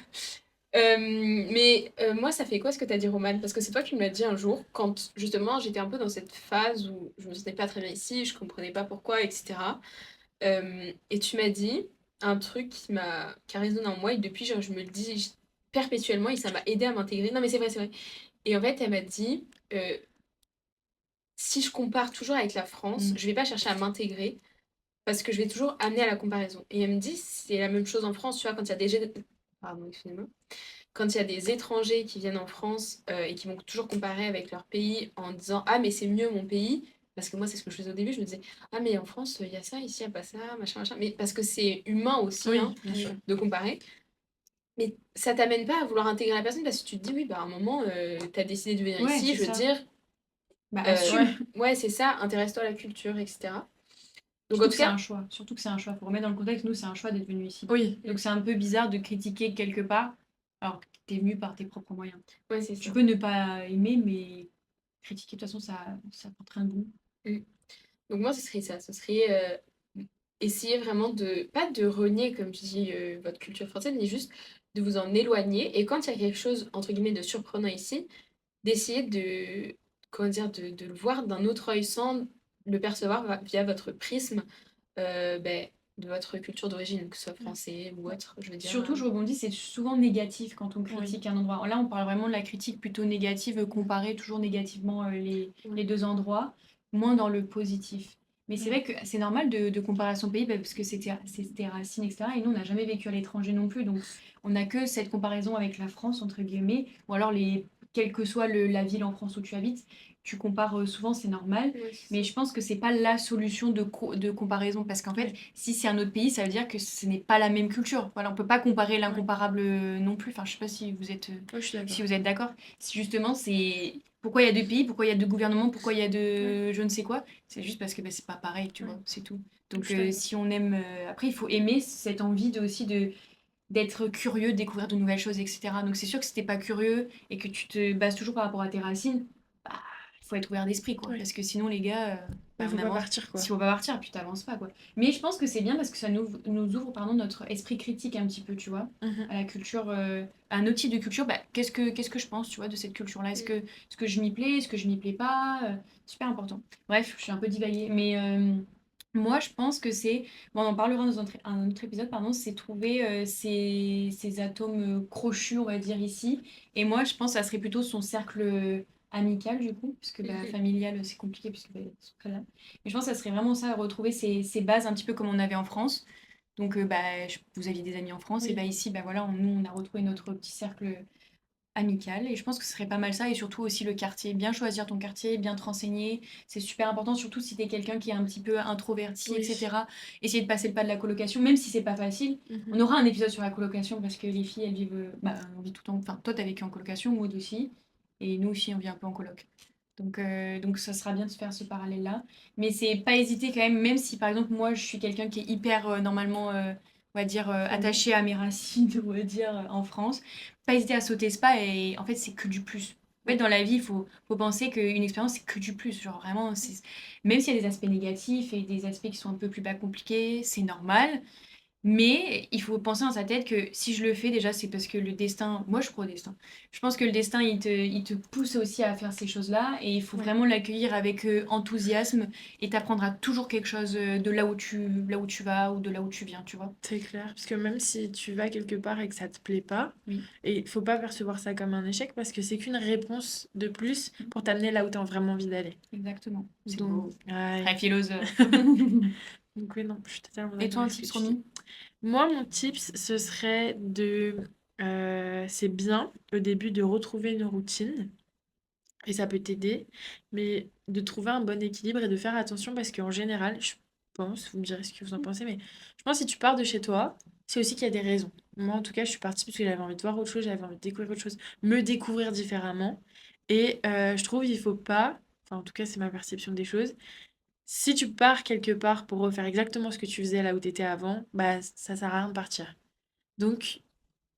Mais moi, ça fait quoi ce que t'as dit, Romane? Parce que c'est toi qui me l'as dit un jour, quand justement j'étais un peu dans cette phase où je me sentais pas très bien ici, je comprenais pas pourquoi, etc. Et tu m'as dit un truc qui a résonné en moi, et depuis, genre, je me le dis perpétuellement, et ça m'a aidé à m'intégrer. Non, mais c'est vrai, c'est vrai. Et en fait, elle m'a dit si je compare toujours avec la France, je vais pas chercher à m'intégrer, parce que je vais toujours amener à la comparaison. Et elle me dit c'est la même chose en France, tu vois, quand il y a Pardon, excusez-moi. Quand il y a des étrangers qui viennent en France et qui vont toujours comparer avec leur pays en disant ah mais c'est mieux mon pays, parce que moi c'est ce que je faisais au début, je me disais ah mais en France il y a ça, ici il n'y a pas ça, machin machin, mais parce que c'est humain aussi Oui, hein, bien sûr. de comparer. Mais ça t'amène pas à vouloir intégrer la personne parce que tu te dis oui bah à un moment t'as décidé de venir Ouais, ici, c'est je veux ça. dire Assume. ouais c'est ça, intéresse-toi à la culture, etc. Donc Surtout en que tout c'est cas un choix. Surtout que c'est un choix. Pour remettre dans le contexte, nous, c'est un choix d'être venu ici. Oui. Donc c'est un peu bizarre de critiquer quelque part alors que t'es venu par tes propres moyens. ouais c'est ça. Tu peux ne pas aimer, mais critiquer, de toute façon, ça porterait un goût. Donc moi, ce serait ça. Ce serait essayer vraiment de, pas de renier, comme tu dis, votre culture française, mais juste de vous en éloigner. Et quand il y a quelque chose, entre guillemets, de surprenant ici, d'essayer comment dire, de le voir d'un autre œil sans le percevoir via votre prisme ben, de votre culture d'origine, que ce soit français ou Ouais. autre, je veux dire. Surtout, je rebondis, c'est souvent négatif quand on Oui. critique un endroit. Là, on parle vraiment de la critique plutôt négative, comparer toujours négativement les deux endroits, moins dans le positif. Mais c'est Mm. vrai que c'est normal de comparer à son pays parce que c'est tes racines, etc. Et nous, on n'a jamais vécu à l'étranger non plus. Donc, on n'a que cette comparaison avec la France, entre guillemets, ou alors quelle que soit la ville en France où tu habites, tu compares souvent, c'est normal. Ouais, Mais je pense que c'est pas la solution de comparaison parce qu'en fait, Ouais. si c'est un autre pays, ça veut dire que ce n'est pas la même culture. Voilà, on peut pas comparer Ouais. l'incomparable non plus. Enfin, je sais pas si vous êtes, Ouais, je suis d'accord. si vous êtes d'accord. Si justement, c'est pourquoi il y a deux pays, pourquoi il y a deux gouvernements, pourquoi il y a deux je ne sais quoi. C'est juste parce que bah, c'est pas pareil, tu Ouais. vois, c'est tout. Je Donc, suis d'accord. si on aime, après, il faut aimer cette envie aussi d'être curieux, de découvrir de nouvelles choses, etc. Donc, c'est sûr que si t'es pas curieux et que tu te bases toujours par rapport à tes racines, bah, il faut être ouvert d'esprit, quoi. Ouais. Parce que sinon, les gars, Ouais, bah, faut on pas avance. partir, quoi. Si on va partir, puis t'avances pas, quoi. Mais je pense que c'est bien parce que ça nous ouvre pardon, notre esprit critique un petit peu, tu vois, Mhm. à la culture, à un autre type de culture. Bah, qu'est-ce que je pense, tu vois, de cette culture-là? Est-ce que je m'y plais? Est-ce que je m'y plais pas? Super important. Bref, je suis un peu divaguée. Mais moi, je pense que c'est bon, on en parlera dans un autre épisode, pardon, c'est trouver ces atomes crochus, on va dire ici. Et moi, je pense que ça serait plutôt son cercle amical, du coup, puisque bah, familial, c'est compliqué, puisque bah, ils sont pas là. Mais je pense que ça serait vraiment ça, retrouver ces bases un petit peu comme on avait en France. Donc, bah, vous aviez des amis en France, et Oui. bah, ici, bah, voilà, nous, on a retrouvé notre petit cercle amical et je pense que ce serait pas mal ça et surtout aussi le quartier, bien choisir ton quartier, bien te renseigner, c'est super important surtout si t'es quelqu'un qui est un petit peu introverti Oui. etc. Essayer de passer le pas de la colocation même si c'est pas facile. Mhm. On aura un épisode sur la colocation parce que les filles elles vivent, bah, on vit tout le temps, enfin toi t'as vécu en colocation, Maud aussi et nous aussi on vit un peu en coloc. Donc ça sera bien de se faire ce parallèle là mais c'est pas hésiter quand même si par exemple moi je suis quelqu'un qui est hyper normalement on va dire attaché à mes racines on va dire en France, pas hésiter à sauter ce pas et en fait c'est que du plus. En fait, dans la vie, il faut penser qu'une expérience, c'est que du plus. Genre vraiment, même s'il y a des aspects négatifs et des aspects qui sont un peu plus bas compliqués, c'est normal. Mais il faut penser dans sa tête que si je le fais, déjà, c'est parce que le destin, moi je crois au destin. Je pense que le destin, il te pousse aussi à faire ces choses-là et il faut Ouais. vraiment l'accueillir avec enthousiasme et t'apprendras toujours quelque chose de là où tu vas ou de là où tu viens, tu vois. C'est clair, parce que même si tu vas quelque part et que ça te plaît pas, Oui, et il faut pas percevoir ça comme un échec parce que c'est qu'une réponse de plus pour t'amener là où tu as vraiment envie d'aller. exactement. C'est Donc, beau. ouais. Très philosophe. Donc oui, non, je suis totalement Et d'accord toi, un avec ce que tips, tu dis. Romy? Moi, mon tips, ce serait c'est bien au début de retrouver une routine, et ça peut t'aider, mais de trouver un bon équilibre et de faire attention parce qu'en général, je pense, vous me direz ce que vous en pensez, mais je pense que si tu pars de chez toi, c'est aussi qu'il y a des raisons. Moi, en tout cas, je suis partie parce que j'avais envie de voir autre chose, j'avais envie de découvrir autre chose, me découvrir différemment. Et je trouve qu'il faut pas, enfin, en tout cas, c'est ma perception des choses. Si tu pars quelque part pour refaire exactement ce que tu faisais là où tu étais avant, bah ça sert à rien de partir. Donc,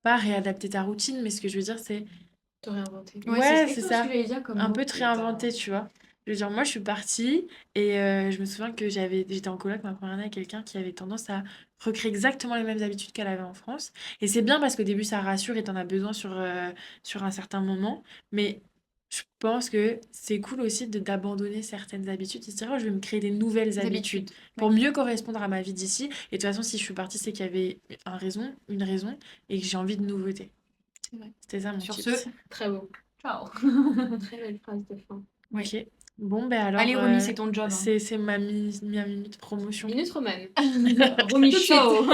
pas réadapter ta routine, mais ce que je veux dire, c'est Te réinventer. Ouais, c'est ouais, c'est exactement ce que ça. j'allais dire comme Un mot. peu te réinventer, tu vois. Je veux dire, moi, je suis partie et je me souviens que j'étais en coloc ma première année avec quelqu'un qui avait tendance à recréer exactement les mêmes habitudes qu'elle avait en France. Et c'est bien parce qu'au début, ça rassure et t'en as besoin sur un certain moment. Mais je pense que c'est cool aussi d'abandonner certaines habitudes et de se dire, oh, je vais me créer des nouvelles Des habitudes habitudes. pour Ouais, mieux correspondre à ma vie d'ici. Et de toute façon, si je suis partie, c'est qu'il y avait une raison et que j'ai envie de nouveautés. c'est vrai. C'était ça mon Sur tips. ce, Très beau. ciao. Très belle phrase de fin. Ouais. Ok. Bon, ben alors, Allez, Romy, c'est ton job. Hein. c'est ma minute promotion. Minute romane. Romy Tout de Show.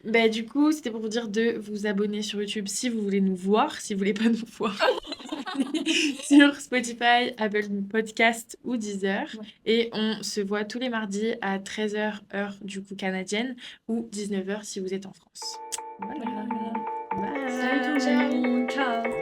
Ben, du coup, c'était pour vous dire de vous abonner sur YouTube si vous voulez nous voir, si vous voulez pas nous voir. Sur Spotify, Apple Podcast ou Deezer. Ouais. Et on se voit tous les mardis à 13h, heure du coup canadienne, ou 19h si vous êtes en France. Voilà. Bye. Salut tout le monde. Ciao.